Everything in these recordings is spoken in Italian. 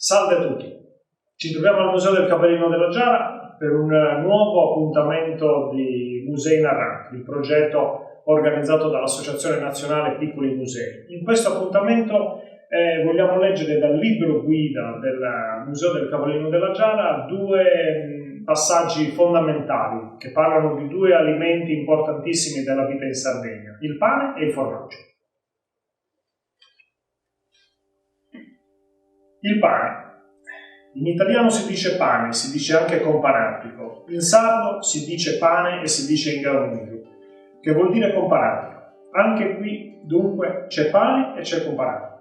Salve a tutti, ci troviamo al Museo del Cavallino della Giara per un nuovo appuntamento di Musei Narranti, il progetto organizzato dall'Associazione Nazionale Piccoli Musei. In questo appuntamento vogliamo leggere dal libro guida del Museo del Cavallino della Giara due passaggi fondamentali che parlano di due alimenti importantissimi della vita in Sardegna, il pane e il formaggio. Il pane. In italiano si dice pane, si dice anche companatico. In sardo si dice pane e si dice ingaungiu, che vuol dire companatico. Anche qui, dunque, c'è pane e c'è companatico.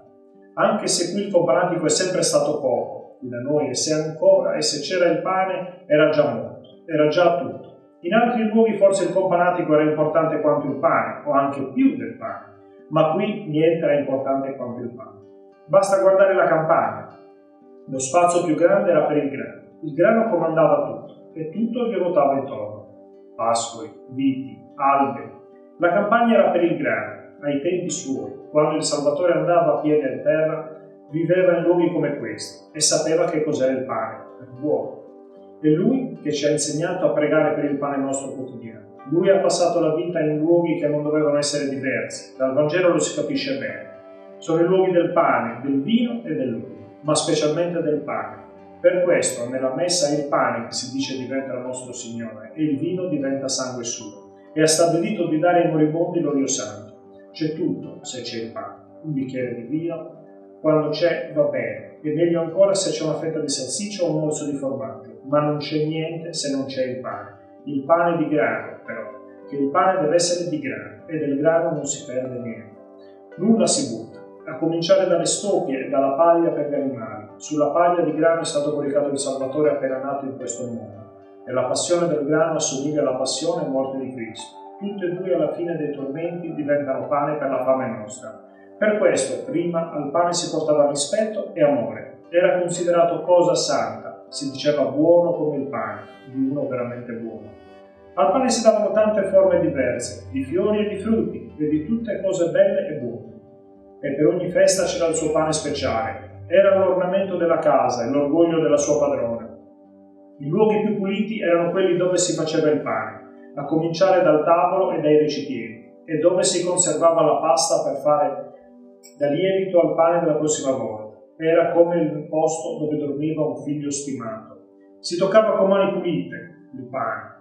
Anche se qui il companatico è sempre stato poco, qui da noi, e se ancora, e se c'era il pane, era già molto, era già tutto. In altri luoghi forse il companatico era importante quanto il pane, o anche più del pane, ma qui niente era importante quanto il pane. Basta guardare la campagna. Lo spazio più grande era per il grano. Il grano comandava tutto e tutto gli ruotava intorno. Pascoli, viti, alberi. La campagna era per il grano, ai tempi suoi. Quando il Salvatore andava a piedi a terra, viveva in luoghi come questi e sapeva che cos'era il pane, il buono. È lui che ci ha insegnato a pregare per il pane nostro quotidiano. Lui ha passato la vita in luoghi che non dovevano essere diversi. Dal Vangelo lo si capisce bene. Sono i luoghi del pane, del vino e dell'olio, ma specialmente del pane. Per questo nella messa è il pane che si dice diventa il nostro Signore e il vino diventa sangue suo. E ha stabilito di dare ai moribondi l'olio santo. C'è tutto se c'è il pane. Un bicchiere di vino, quando c'è va bene, e meglio ancora se c'è una fetta di salsiccia o un morso di formaggio, ma non c'è niente se non c'è il pane. Il pane di grano, però, che il pane deve essere di grano e del grano non si perde niente. Nulla si butta. A cominciare dalle stoppie e dalla paglia per gli animali. Sulla paglia di grano è stato coricato il Salvatore appena nato in questo mondo, e la passione del grano assomiglia alla passione e morte di Cristo. Tutte e due alla fine dei tormenti diventano pane per la fame nostra. Per questo, prima, al pane si portava rispetto e amore. Era considerato cosa santa, si diceva buono come il pane, di uno veramente buono. Al pane si davano tante forme diverse, di fiori e di frutti, e di tutte cose belle e buone. E per ogni festa c'era il suo pane speciale. Era l'ornamento della casa e l'orgoglio della sua padrona. I luoghi più puliti erano quelli dove si faceva il pane, a cominciare dal tavolo e dai recipienti, e dove si conservava la pasta per fare da lievito al pane della prossima volta. Era come il posto dove dormiva un figlio stimato. Si toccava con mani pulite il pane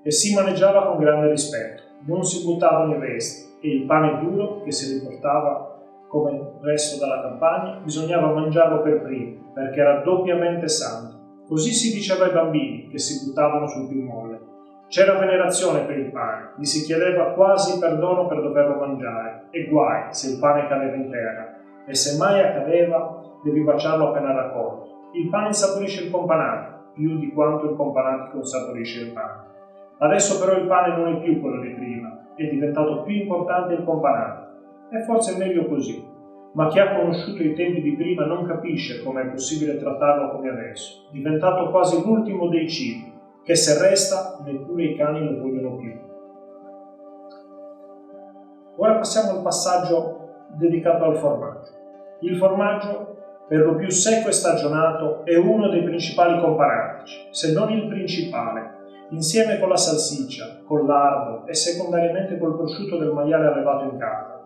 e si maneggiava con grande rispetto. Non si buttavano i resti. E il pane duro, che si riportava come il resto dalla campagna, bisognava mangiarlo per primo, perché era doppiamente santo. Così si diceva ai bambini, che si buttavano sul più molle. C'era venerazione per il pane, gli si chiedeva quasi perdono per doverlo mangiare, e guai se il pane cadeva in terra, e se mai accadeva, devi baciarlo appena raccolto. Il pane insaporisce il companatico, più di quanto il companatico insaporisce il pane. Adesso però il pane non è più quello di prima, è diventato più importante il companatico. E forse è meglio così, ma chi ha conosciuto i tempi di prima non capisce come è possibile trattarlo come adesso, diventato quasi l'ultimo dei cibi, che se resta neppure i cani lo vogliono più. Ora passiamo al passaggio dedicato al formaggio. Il formaggio, per lo più secco e stagionato, è uno dei principali companatici, se non il principale, insieme con la salsiccia, col lardo e secondariamente col prosciutto del maiale allevato in casa.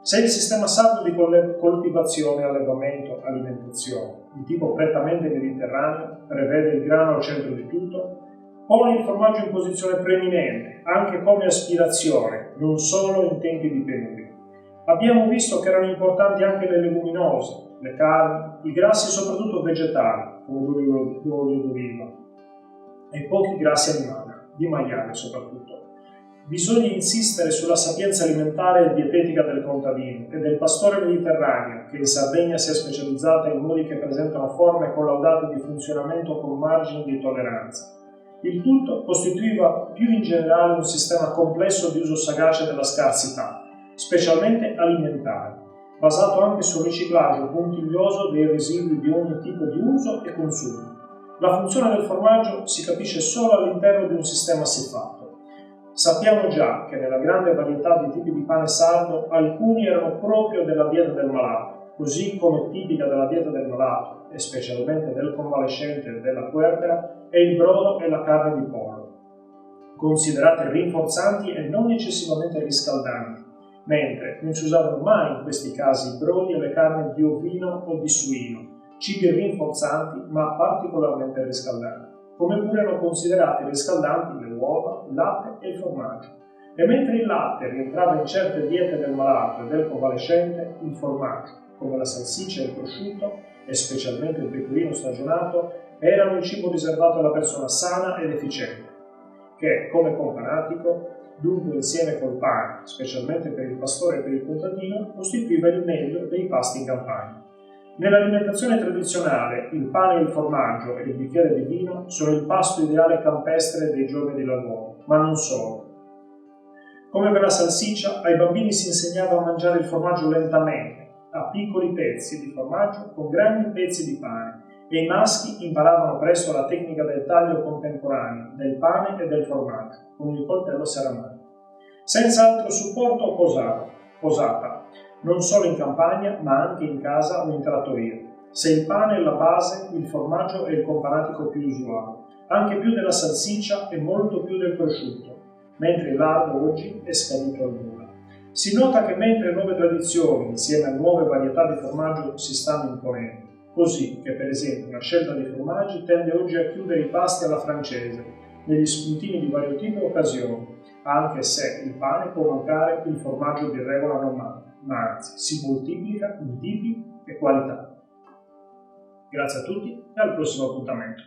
Se il sistema sardo di coltivazione, allevamento, alimentazione, di tipo prettamente mediterraneo, prevede il grano al centro di tutto, pone il formaggio in posizione preeminente, anche come aspirazione, non solo in tempi di penuria. Abbiamo visto che erano importanti anche le leguminose, le carni, i grassi soprattutto vegetali, come l'olio d'oliva, e pochi grassi animali, di maiale soprattutto. Bisogna insistere sulla sapienza alimentare e dietetica del contadino e del pastore mediterraneo, che in Sardegna si è specializzata in modi che presentano forme collaudate di funzionamento con margini di tolleranza. Il tutto costituiva più in generale un sistema complesso di uso sagace della scarsità, specialmente alimentare, basato anche sul riciclaggio puntiglioso dei residui di ogni tipo di uso e consumo. La funzione del formaggio si capisce solo all'interno di un sistema siffatto. Sappiamo già che nella grande varietà di tipi di pane sardo alcuni erano proprio della dieta del malato, così come tipica della dieta del malato e specialmente del convalescente e della puerpera, è il brodo e la carne di pollo, considerate rinforzanti e non eccessivamente riscaldanti, mentre non si usavano mai in questi casi i brodi e le carni di ovino o di suino, cibi rinforzanti ma particolarmente riscaldanti, come pure erano considerati riscaldanti le uova, il latte e il formaggio. E mentre il latte rientrava in certe diete del malato e del convalescente, il formaggio, come la salsiccia e il prosciutto, e specialmente il pecorino stagionato, erano il cibo riservato alla persona sana ed efficiente, che, come companatico, dunque insieme col pane, specialmente per il pastore e per il contadino, costituiva il meglio dei pasti in campagna. Nell'alimentazione tradizionale, il pane e il formaggio e il bicchiere di vino sono il pasto ideale campestre dei giorni di lavoro, ma non solo. Come per la salsiccia, ai bambini si insegnava a mangiare il formaggio lentamente, a piccoli pezzi di formaggio con grandi pezzi di pane, e i maschi imparavano presto la tecnica del taglio contemporaneo del pane e del formaggio, con il coltello serramato. Senza altro supporto o posata, non solo in campagna, ma anche in casa o in trattoria. Se il pane è la base, il formaggio è il companatico più usuale, anche più della salsiccia e molto più del prosciutto, mentre il lardo oggi è scaduto al nulla. Si nota che mentre nuove tradizioni, insieme a nuove varietà di formaggio, si stanno imponendo, così che per esempio una scelta di formaggi tende oggi a chiudere i pasti alla francese, negli spuntini di vario tipo e occasioni, anche se il pane può mancare, il formaggio di regola non manca, ma anzi si moltiplica in tipi e qualità. Grazie a tutti e al prossimo appuntamento.